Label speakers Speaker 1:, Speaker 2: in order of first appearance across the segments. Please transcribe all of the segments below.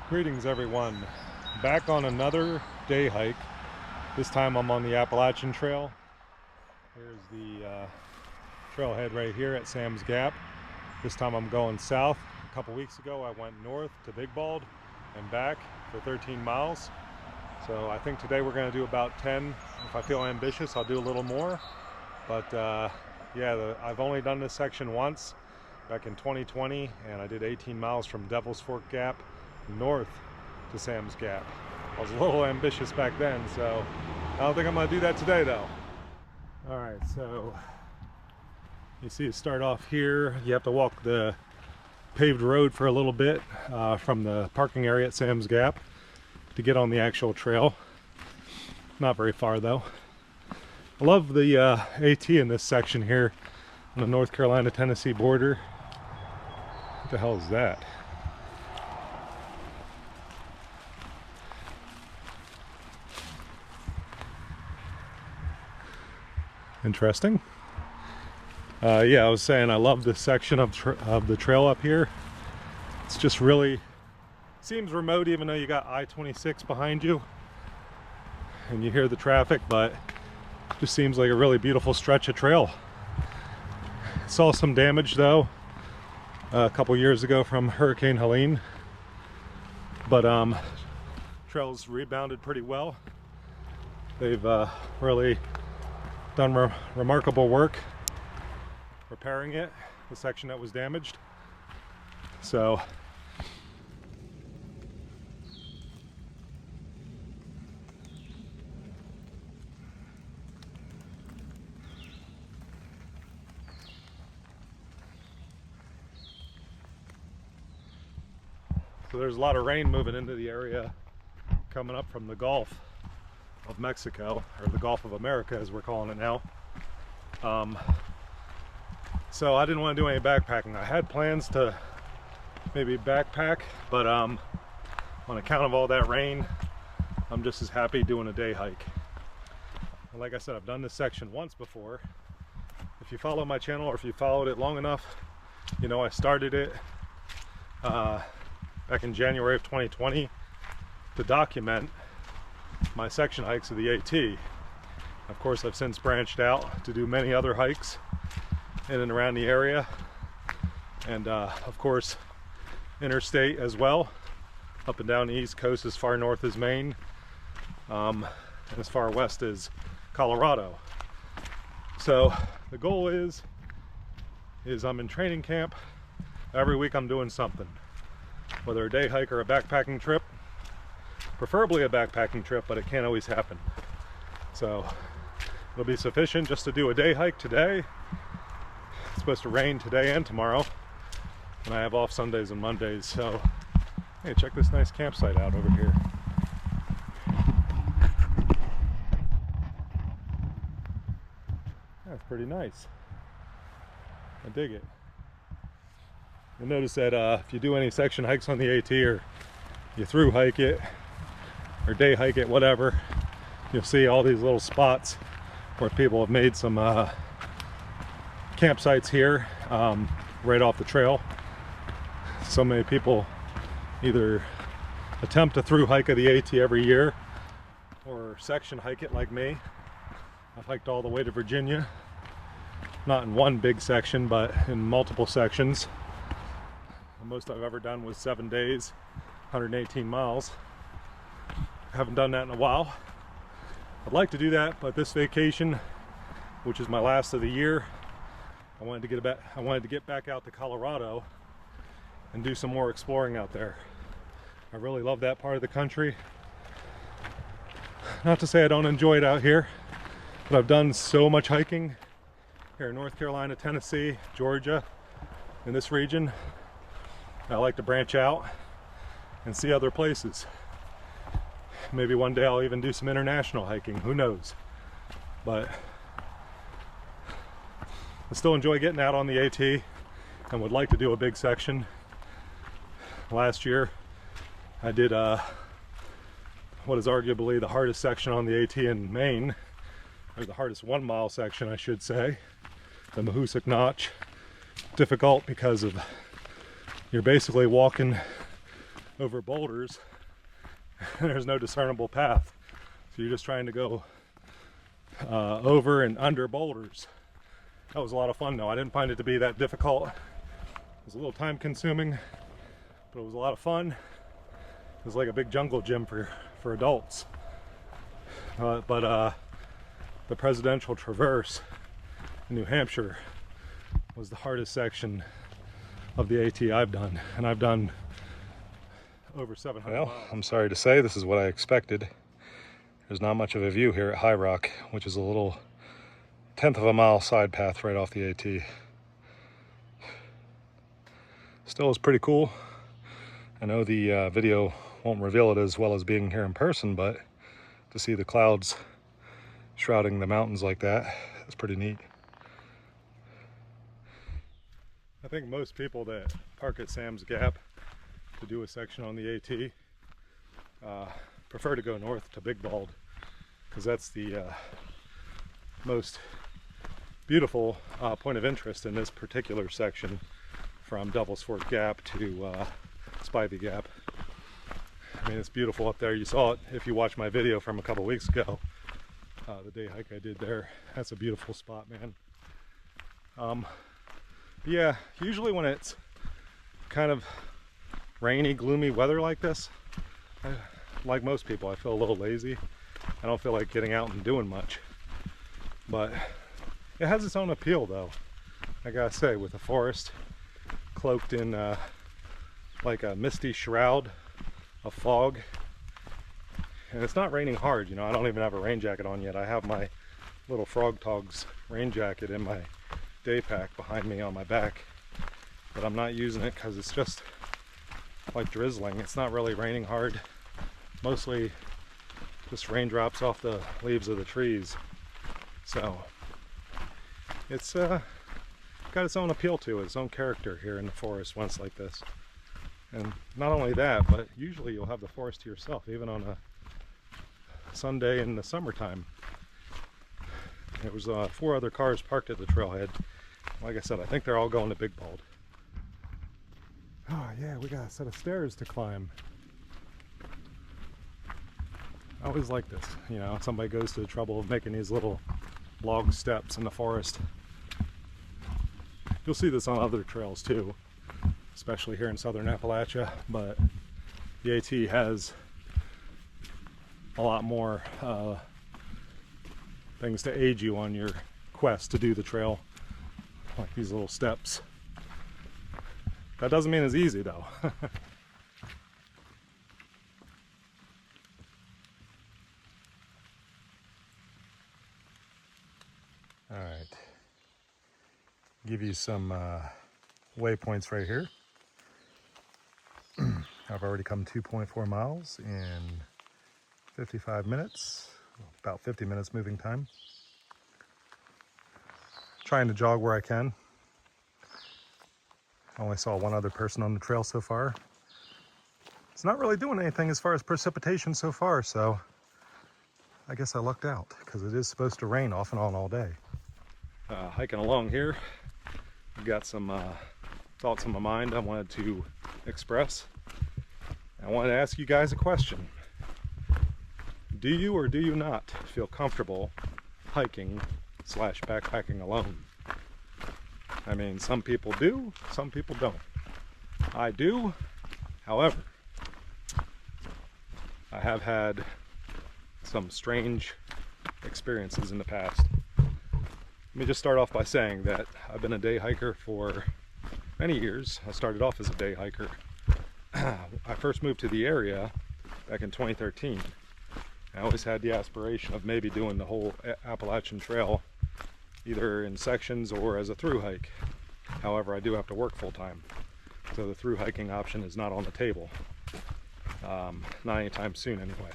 Speaker 1: Greetings everyone, back on another day hike. This time I'm on the Appalachian Trail. Here's the trailhead right here at Sam's Gap. This time I'm going south. A couple weeks ago I went north to Big Bald and back for 13 miles. So I think today we're going to do about 10. If I feel ambitious I'll do a little more. But I've only done this section once back in 2020 and I did 18 miles from Devil's Fork Gap north to Sam's Gap. I was a little ambitious back then, so I don't think I'm going to do that today though. Alright, so you see, to start off here, you have to walk the paved road for a little bit from the parking area at Sam's Gap to get on the actual trail. Not very far though. I love the AT in this section here on the North Carolina-Tennessee border. What the hell is that? Interesting. I was saying I love this section of the trail up here. It's just really seems remote, even though you got I-26 behind you and you hear the traffic, but it just seems like a really beautiful stretch of trail. Saw some damage though a couple years ago from Hurricane Helene, but trail's rebounded pretty well. They've really done remarkable work repairing it, the section that was damaged. So there's a lot of rain moving into the area coming up from the Gulf of Mexico, or the Gulf of America as we're calling it now. So I didn't want to do any backpacking. I had plans to maybe backpack, but on account of all that rain, I'm just as happy doing a day hike. And like I said, I've done this section once before. If you follow my channel, or if you followed it long enough, you know I started it back in January of 2020 to document my section hikes of the AT. Of course, I've since branched out to do many other hikes in and around the area, and of course interstate as well, up and down the East Coast as far north as Maine, and as far west as Colorado. So the goal is I'm in training camp. Every week I'm doing something, whether a day hike or a backpacking trip. Preferably a backpacking trip, but it can't always happen. So it'll be sufficient just to do a day hike today. It's supposed to rain today and tomorrow, and I have off Sundays and Mondays. So hey, check this nice campsite out over here. That's pretty nice. I dig it. You'll notice that if you do any section hikes on the AT, or you through hike it or day hike it, whatever, you'll see all these little spots where people have made some campsites here right off the trail. So many people either attempt a through hike of the AT every year or section hike it like me. I've hiked all the way to Virginia, not in one big section, but in multiple sections. The most I've ever done was 7 days, 118 miles. Haven't done that in a while. I'd like to do that, but this vacation, which is my last of the year, I wanted to get back out to Colorado and do some more exploring out there. I really love that part of the country. Not to say I don't enjoy it out here, but I've done so much hiking here in North Carolina, Tennessee, Georgia, in this region. I like to branch out and see other places. Maybe one day I'll even do some international hiking, who knows. But I still enjoy getting out on the AT and would like to do a big section. Last year I did what is arguably the hardest section on the AT in Maine, or the hardest 1 mile section I should say, the Mahoosic Notch. Difficult because of you're basically walking over boulders. There's no discernible path, so you're just trying to go over and under boulders. That was a lot of fun though. I didn't find it to be that difficult. It was a little time consuming, but it was a lot of fun. It was like a big jungle gym for adults. But the Presidential Traverse in New Hampshire was the hardest section of the AT I've done, and I've done over 700 miles. I'm sorry to say, this is what I expected. There's not much of a view here at High Rock, which is a little 1/10 of a mile side path right off the AT. Still is pretty cool. I know the video won't reveal it as well as being here in person, but to see the clouds shrouding the mountains like that, it's pretty neat. I think most people that park at Sam's Gap to do a section on the AT prefer to go north to Big Bald, because that's the most beautiful point of interest in this particular section from Devil's Fork Gap to Spivey Gap. I mean, it's beautiful up there. You saw it if you watched my video from a couple weeks ago, the day hike I did there. That's a beautiful spot, man. Yeah, usually when it's kind of rainy, gloomy weather like this, like most people, I feel a little lazy. I don't feel like getting out and doing much. But it has its own appeal though, I gotta say, with the forest cloaked in like a misty shroud of fog. And it's not raining hard, you know. I don't even have a rain jacket on yet. I have my little Frog Togs rain jacket in my day pack behind me on my back, but I'm not using it because it's just like drizzling. It's not really raining hard, mostly just raindrops off the leaves of the trees. So it's got its own appeal to it, its own character here in the forest when it's like this. And not only that, but usually you'll have the forest to yourself, even on a Sunday in the summertime. There was 4 other cars parked at the trailhead. Like I said, I think they're all going to Big Bald. Oh yeah, we got a set of stairs to climb. I always like this, you know, somebody goes to the trouble of making these little log steps in the forest. You'll see this on other trails too, especially here in southern Appalachia, but the AT has a lot more things to aid you on your quest to do the trail, like these little steps. That doesn't mean it's easy though. All right, give you some waypoints right here. I've already come 2.4 miles in 55 minutes, about 50 minutes moving time. Trying to jog where I can. I only saw one other person on the trail so far. It's not really doing anything as far as precipitation so far, so I guess I lucked out because it is supposed to rain off and on all day. Hiking along here, I've got some thoughts on my mind I wanted to express. I wanted to ask you guys a question. Do you or do you not feel comfortable hiking / backpacking alone? I mean, some people do, some people don't. I do, however, I have had some strange experiences in the past. Let me just start off by saying that I've been a day hiker for many years. I started off as a day hiker. I first moved to the area back in 2013. I always had the aspiration of maybe doing the whole Appalachian Trail, either in sections or as a through hike. However, I do have to work full time, so the through hiking option is not on the table. Not anytime soon anyway.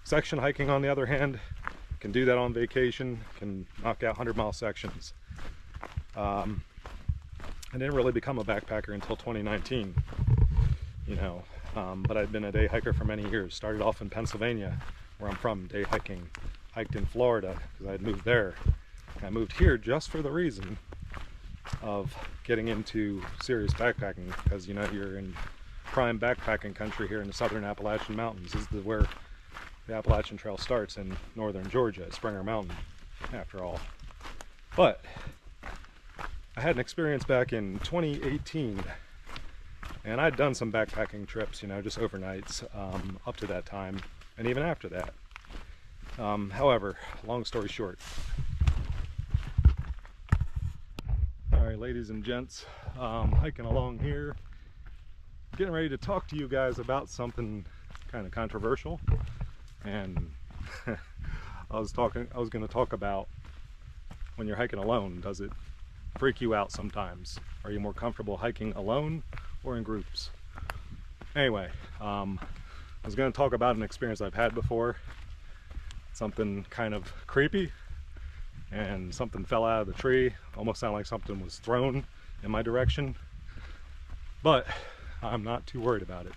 Speaker 1: Section hiking, on the other hand, can do that on vacation, can knock out 100-mile sections. I didn't really become a backpacker until 2019, you know, but I'd been a day hiker for many years. Started off in Pennsylvania, where I'm from, day hiking. Hiked in Florida because I had moved there. I moved here just for the reason of getting into serious backpacking, because, you know, you're in prime backpacking country here in the southern Appalachian Mountains. This is where the Appalachian Trail starts, in northern Georgia at Springer Mountain, after all. But I had an experience back in 2018, and I'd done some backpacking trips, you know, just overnights up to that time, and even after that. However, long story short, all right, ladies and gents, hiking along here, getting ready to talk to you guys about something kind of controversial. And I was going to talk about when you're hiking alone, does it freak you out sometimes? Are you more comfortable hiking alone or in groups? Anyway, I was going to talk about an experience I've had before. Something kind of creepy, and something fell out of the tree. Almost sounded like something was thrown in my direction, but I'm not too worried about it.